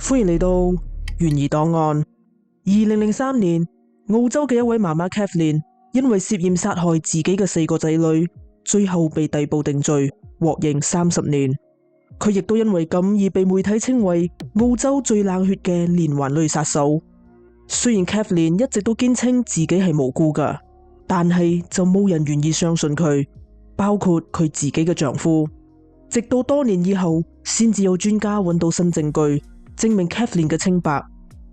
歡迎嚟到懸疑檔案。2003年，澳洲嘅一位媽媽 Kathleen 因為涉嫌殺害自己嘅4個仔女，最後被逮捕定罪，獲刑30年。佢亦都因為咁而被媒體稱為澳洲最冷血嘅連環女殺手。雖然 Kathleen 一直都堅稱自己係無辜㗎，但係就冇人願意相信佢，包括佢自己嘅丈夫。直到多年以後，先至有專家揾到新證據，證明 Kathleen 嘅清白，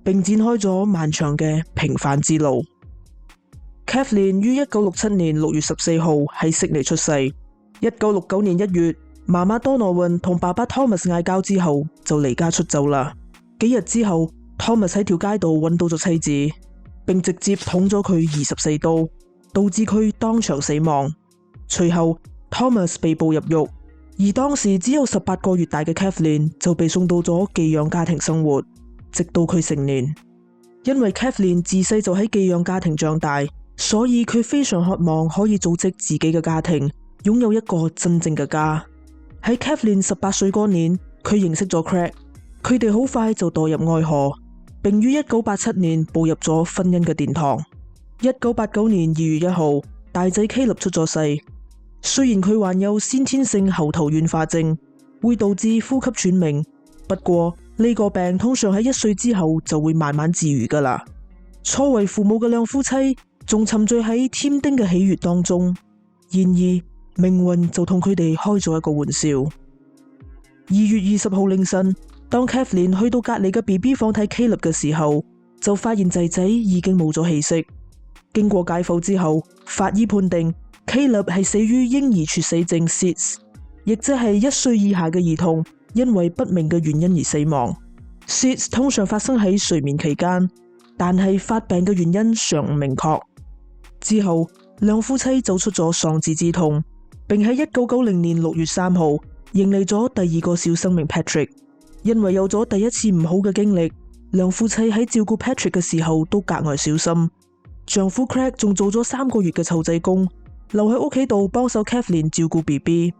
並展開咗漫長嘅平反之路。Kathleen 於1967年6月14號喺悉尼出世。1969年1月，媽媽多諾雲同爸爸 Thomas 嗌交之後就離家出走啦。幾日之後，Thomas 喺條街度揾到咗妻子，並直接捅咗佢24刀，導致佢當場死亡。隨後 Thomas 被捕入獄，而當時只有18個月大嘅 Kathleen 就被送到咗寄養家庭生活，直到佢成年。因為 Kathleen 自細就喺寄養家庭長大，所以佢非常渴望可以組織自己嘅家庭，擁有一個真正嘅家。喺 Kathleen 18歲嗰年，佢認識咗 Craig， 佢哋好快就墮入愛河，並於1987年步入咗婚姻嘅殿堂。1989年2月1號，大仔 Caleb 出咗世。雖然佢患有先天性後頭軟化症，會導致呼吸喘鳴，不過呢個病通常喺1歲之後就會慢慢治癒㗎喇。初為父母嘅兩夫妻仲沉醉喺添丁嘅喜悅當中，然而命運就同佢哋開咗一個玩笑。2月20號凌晨，當 Kathleen 去到隔離嘅 BB 房睇 Caleb 嘅時候，就發現仔仔已經冇咗氣息。經過解剖之後，法醫判定Caleb 係死於嬰兒猝死症 SIDS， 亦即係1歲以下嘅兒童因為不明嘅原因而死亡。SIDS 通常發生喺睡眠期間，但係發病嘅原因尚唔明確。之後，兩夫妻走出咗喪子之痛，並喺1990年6月3號迎嚟咗第2個小生命 Patrick。因為有咗第一次唔好嘅經歷，兩夫妻喺照顧 Patrick 嘅時候都格外小心。丈夫 Craig 仲做咗3個月嘅湊仔工，留喺屋企度幫手 Kathleen 照顧 BB。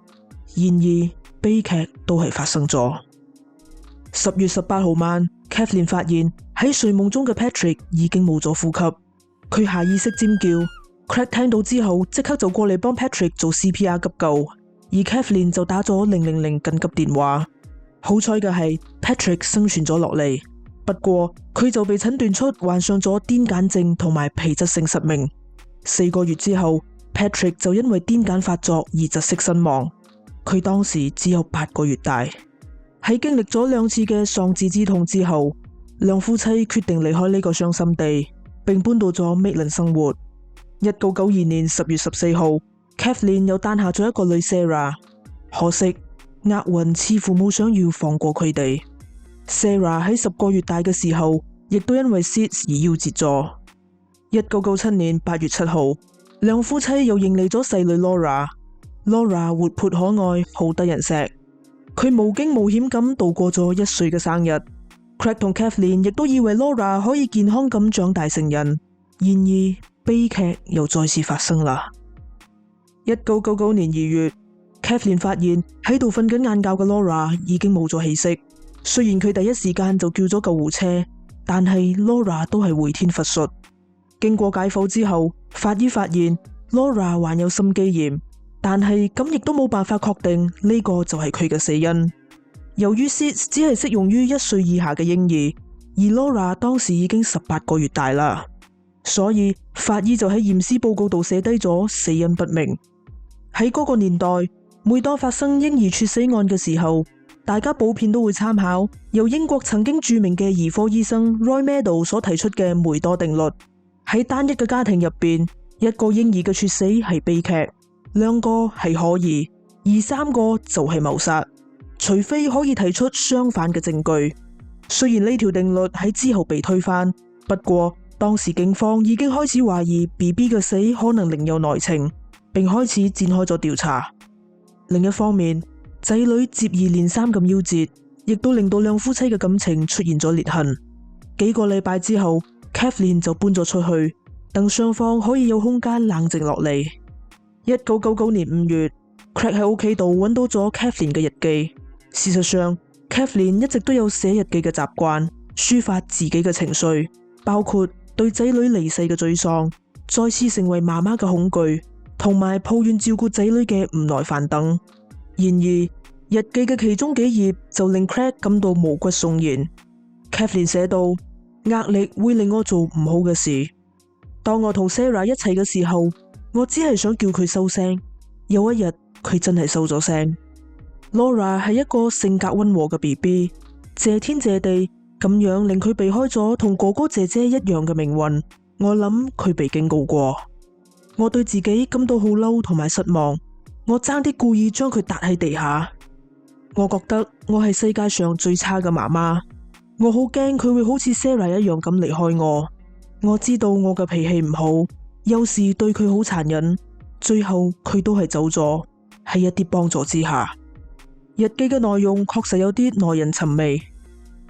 然而悲劇都係發生咗。10月18號晚，Kathleen 發現喺睡夢中嘅 Patrick 已經冇咗呼吸，佢下意識尖叫。Craig 聽到之後即刻就過嚟幫 Patrick 做 CPR 急救，而 Kathleen 就打咗000緊急電話。好彩嘅係 Patrick 生存咗落嚟，不過佢就被診斷出患上咗癲癇症同埋皮質性失明。4個月之後，Patrick 就因為癲癇發作而窒息身亡。佢當時只有8個月大。喺經歷咗2次嘅喪子之痛之後，兩夫妻決定離開呢個傷心地，並搬到咗 Maitland 生活。1992年10月14號，Kathleen 又誕下咗一個女 Sarah。可惜厄運似乎冇想要放過佢哋。Sarah 喺10個月大嘅時候，亦都因為 SIDS 而夭折咗。1997年8月7號，兩夫妻又迎嚟咗細女 Laura。Laura 活潑可愛，好得人錫。佢無驚無險咁度過咗1歲嘅生日。Craig 同 Kathleen 亦都以為 Laura 可以健康咁長大成人。然而悲劇又再次發生啦。1999年2月，Kathleen 發現喺度瞓緊晏覺嘅 Laura 已經冇咗氣息。雖然佢第一時間就叫咗救護車，但係 Laura 都係回天乏術。經過解剖之後，法醫發現 Laura 患有心肌炎，但係咁亦都冇辦法確定呢個就係佢嘅死因。由於 SIDS 只係適用於1歲以下嘅嬰兒，而 Laura 當時已經18個月大啦，所以法醫就喺驗屍報告度寫低咗死因不明。喺嗰個年代，每當發生嬰兒猝死案嘅時候，大家普遍都會參考由英國曾經著名嘅兒科醫生 Roy Meadow 所提出嘅梅多定律。喺單一嘅家庭入邊，一個嬰兒嘅猝死係悲劇，2個係可疑，而3個就係謀殺，除非可以提出相反嘅證據。雖然呢條定律喺之後被推翻，不過當時警方已經開始懷疑 BB 嘅死可能另有內情，並開始展開咗調查。另一方面，仔女接二連三咁夭折，亦都令到兩夫妻嘅感情出現咗裂痕。幾個禮拜之後，Kathleen 就搬咗出去，等雙方可以有空間冷靜落嚟。1999年5月，Craig 喺屋企度揾到咗 Kathleen 嘅日記。事實上 Kathleen 一直都有寫日記嘅習慣，抒發自己嘅情緒，包括對仔女離世嘅沮喪，再次成為媽媽嘅恐懼，同埋抱怨照顧仔女嘅唔耐煩等。然而，日記嘅其中幾頁就令 Craig 感到毛骨悚然。Kathleen 寫道：壓力會令我做唔好嘅事。當我同 Sarah 一齊嘅時候，我只係想叫佢收聲。有一日，佢真係收咗聲。Laura 係一個性格溫和嘅 BB， 謝天謝地咁樣令佢避開咗同哥哥姐姐一樣嘅命運。我諗佢被警告過。我對自己感到好嬲同埋失望，我爭啲故意將佢揼喺地下。我覺得我係世界上最差嘅媽媽，我好驚佢會好似 Sarah 一樣咁離開我。我知道我嘅脾氣唔好，有時對佢好殘忍，最後佢都係走咗，喺一啲幫助之下。日記嘅內容確實有啲耐人尋味，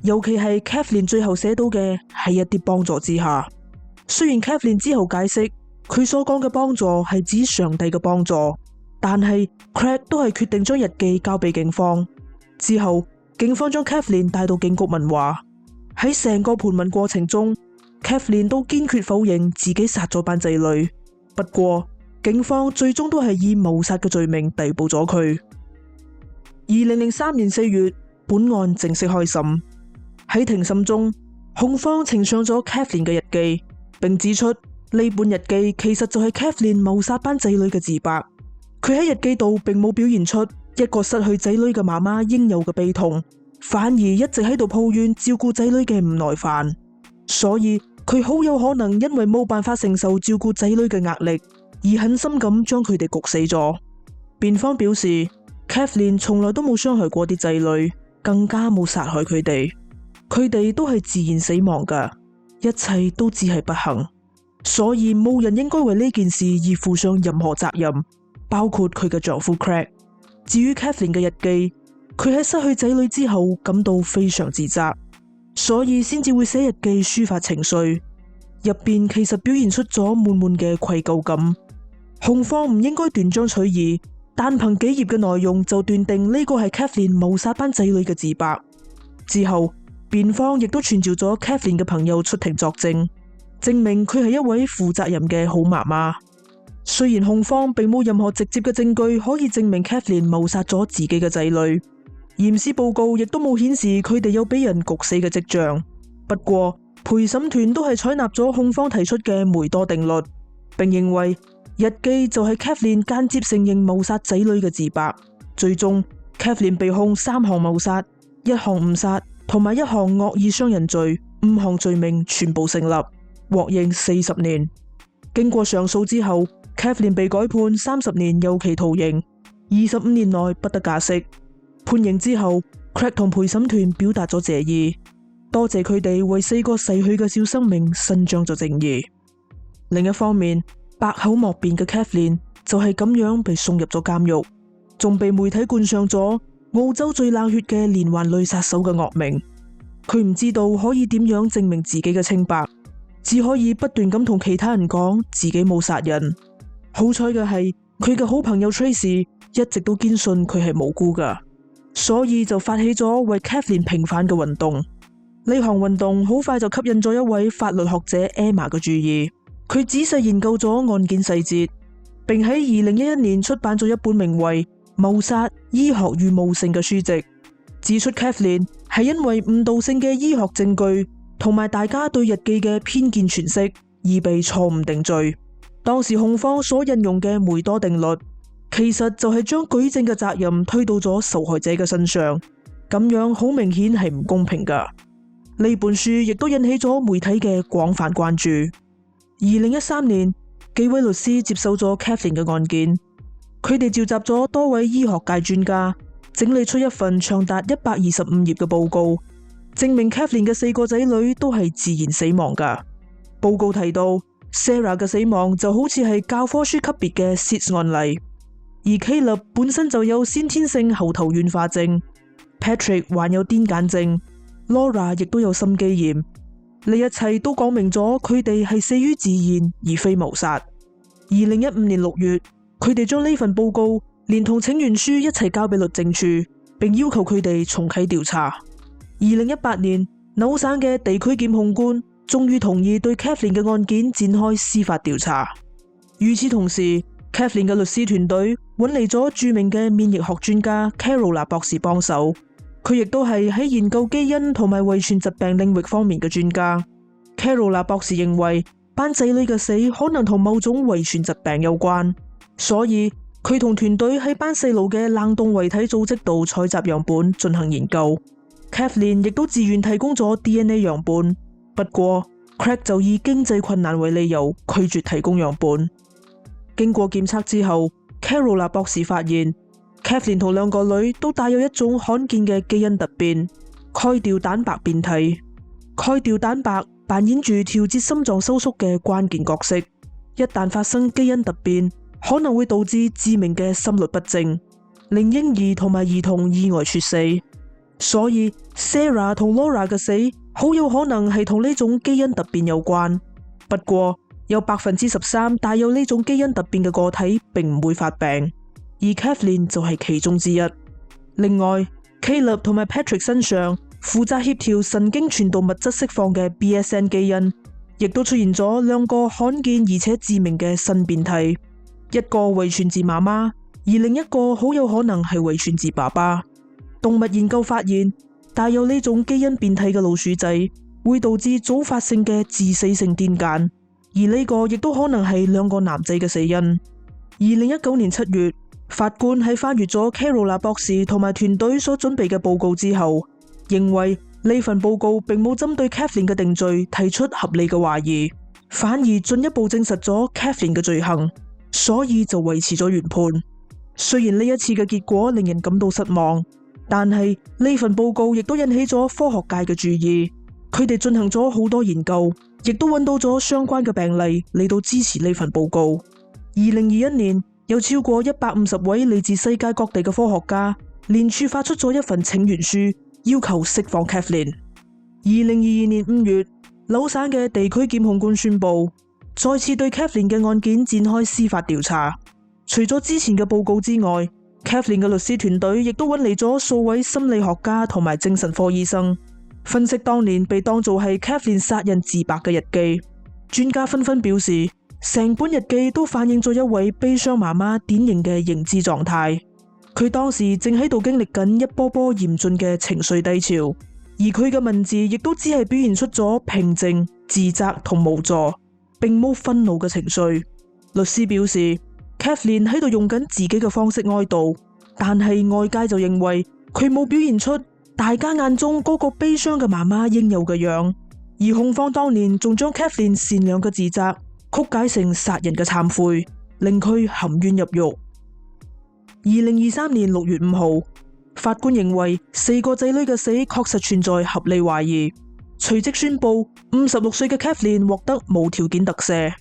尤其係 Kathleen 最後寫到嘅喺一啲幫助之下。雖然 Kathleen 之後解釋佢所講嘅幫助係指上帝嘅幫助，但係 Craig 都係決定將日記交俾警方。之後警方將 Kathleen 帶到警局問話，喺成個盤問過程中， Kathleen 都堅決否認自己殺咗班仔女。不過警方最終都係以謀殺嘅罪名逮捕咗佢。2003年4月，本案正式開審。喺庭審中，控方呈上咗 Kathleen 嘅日記，並指出呢本日記其實就係 Kathleen 謀殺班仔女嘅自白。佢喺日記度並冇表現出一個失去仔女嘅媽媽應有嘅悲痛，反而一直喺度抱怨照顧仔女嘅唔耐煩。所以佢好有可能因為冇辦法承受照顧仔女嘅壓力，而狠心咁將佢哋焗死咗。辯方表示Kathleen 從來都冇傷害過啲仔女，更加冇殺害佢哋。佢哋都係自然死亡噶，一切都只係不幸，所以冇人應該為呢件事而負上任何責任，包括佢嘅丈夫 Craig。至於 Kathleen 嘅日記，佢喺失去仔女之後感到非常自責，所以先至會寫日記抒發情緒。入邊其實表現出咗滿滿嘅愧疚感。控方唔應該斷章取義，單憑幾頁嘅內容就斷定呢個係 Kathleen 謀殺班仔女嘅自白。之後，辯方亦都傳召咗 Kathleen 嘅朋友出庭作證，證明佢係一位負責任嘅好媽媽。雖然控方並冇任何直接嘅證據可以證明 Kathleen 謀殺咗自己嘅仔女，驗屍報告亦都冇顯示佢哋有俾人焗死嘅跡象。不過，陪審團都係採納咗控方提出嘅梅多定律，並認為日記就係 Kathleen 間接承認謀殺仔女嘅自白。最終 Kathleen 被控3項謀殺、1項誤殺同埋1項惡意傷人罪，5項罪名全部成立，獲刑40年。經過上訴之後，Kathleen 被改判30年有期徒刑，25年內不得假釋。判刑之後 Craig 同陪審團表達咗謝意，多謝佢哋為4個逝去嘅小生命伸張咗正義。另一方面，百口莫辯嘅 Kathleen 就係咁樣被送入咗監獄，仲被媒體冠上咗澳洲最冷血嘅連環女殺手嘅惡名。佢唔知道可以點樣證明自己嘅清白，只可以不斷咁同其他人講自己冇殺人。好彩嘅係，佢嘅好朋友 Tracy 一直都堅信佢係無辜噶，所以就發起咗為 Kathleen 平反嘅運動。呢項運動好快就吸引咗一位法律學者 Emma 嘅注意，佢仔細研究咗案件細節，並喺2011年出版咗一本名為《謀殺、醫學與悟性》嘅書籍，指出 Kathleen 係因為誤導性嘅醫學證據同埋大家對日記嘅偏見詮釋而被錯誤定罪。當時控方所引用嘅梅多定律，其實就係將舉證嘅責任推到咗受害者嘅身上，咁樣好明顯係唔公平噶。呢本書亦都引起咗媒體嘅廣泛關注。2013年，幾位律師接手咗 Kathleen 嘅案件，佢哋召集咗多位醫學界專家，整理出一份長達125頁嘅報告，證明 Kathleen 嘅4個仔女都係自然死亡噶。報告提到 Sarah 嘅死亡就好似係教科書級別嘅 SIDS 案例，而 Caleb 本身就有先天性後頭軟化症， Patrick 患有癲癇症， Laura 亦都有心肌炎。呢一切都講明咗佢哋係死於自然而非謀殺。2015年6月，佢哋將呢份報告連同請願書一齊交俾律政處，並要求佢哋重啟調查。2018年，紐省嘅地區檢控官終於同意對 Kathleen 嘅案件展開司法調查。與此同時， Kathleen 嘅律師團隊揾嚟咗著名嘅免疫學專家 Carola 博士幫手，佢亦都係喺研究基因同埋遺傳疾病領域方面嘅專家。Carola 博士認為班仔女嘅死可能同某種遺傳疾病有關，所以佢同團隊喺班細路嘅冷凍遺體組織度採集樣本進行研究。Kathleen 亦都自願提供咗 DNA 樣本，不過 Craig 就以經濟困難為理由拒絕提供樣本。經過檢測之後， Carola 博士發現 Kathleen 同兩個女都帶有一種罕見嘅基因突變——鈣調蛋白變體。鈣調蛋白扮演住調節心臟收縮嘅關鍵角色，一旦發生基因突變，可能會導致致命嘅心律不正，令嬰兒同埋兒童意外猝死。所以 Sarah 同 Laura 嘅死好有可能係同呢種基因突變有關。不過有13%帶有呢種基因突變嘅個體並唔會發病，而 Kathleen 就係其中之一。另外 Caleb 同埋 Patrick 身上負責協調神經傳導物質釋放嘅 BSN 基因，亦都出現咗兩個罕見而且致命嘅新變體，一個遺傳自媽媽，而另一個好有可能係遺傳自爸爸。動物研究發現，帶有呢種基因變體嘅老鼠仔會導致早發性嘅致死性癲癇，而呢個亦都可能係兩個男仔嘅死因。2019年7月，法官喺翻閱咗 Carola 博士同埋團隊所準備嘅報告之後，認為呢份報告並冇針對 Kathleen 嘅定罪提出合理嘅懷疑，反而進一步證實咗 Kathleen 嘅罪行，所以就維持咗原判。雖然呢一次嘅結果令人感到失望，但係呢份報告亦都引起咗科學界嘅注意，佢哋進行咗好多研究，亦都揾到咗相關嘅病例嚟到支持呢份報告。2021年，有超過150位嚟自世界各地嘅科學家聯署發出咗一份請願書，要求釋放 Kathleen。2022年5月，紐省嘅地區檢控官宣布，再次對 Kathleen 嘅案件展開司法調查。除咗之前嘅報告之外， Kathleen 嘅律師團隊亦都揾嚟咗數位心理學家同埋精神科醫生，分析當年被當作係 Kathleen 殺人自白嘅日記。專家紛紛表示，成本日記都反映咗一位悲傷媽媽典型嘅認知狀態。佢當時正喺度經歷緊一波波嚴峻嘅情緒低潮，而佢嘅文字亦都只係表現出咗平靜、自責同無助，並冇憤怒嘅情緒。律師表示， Kathleen 喺度用緊自己嘅方式哀悼，但係外界就認為佢冇表現出大家眼中嗰個悲傷嘅媽媽應有嘅樣，而控方當年仲將 Kathleen 善良嘅自責曲解成殺人嘅懺悔，令佢含冤入獄。2023年6月5號，法官認為4個仔女嘅死確實存在合理懷疑，隨即宣布56歲嘅 Kathleen 獲得無條件特赦，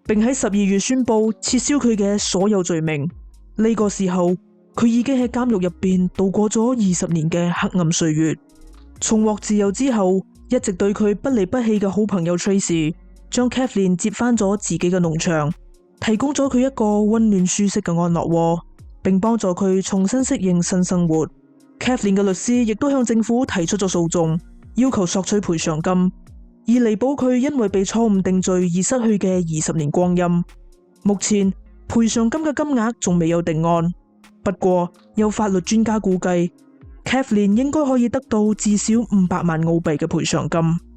並喺12月宣布撤銷佢嘅所有罪名。呢個時候，佢已經喺監獄入邊度過咗20年嘅黑暗歲月。重獲自由之後，一直對佢不離不棄嘅好朋友 Tracy 將 Kathleen 接返咗自己嘅農場，提供咗佢一個溫暖舒適嘅安樂窩，並幫助佢重新適應新生活。Kathleen 嘅律師亦都向政府提出咗訴訟，要求索取賠償金，以彌補佢因為被錯誤定罪而失去嘅20年光陰。目前賠償金嘅金額仲未有定案，不過有法律專家估計 Kathleen 應該可以得到至少500萬澳幣嘅賠償金。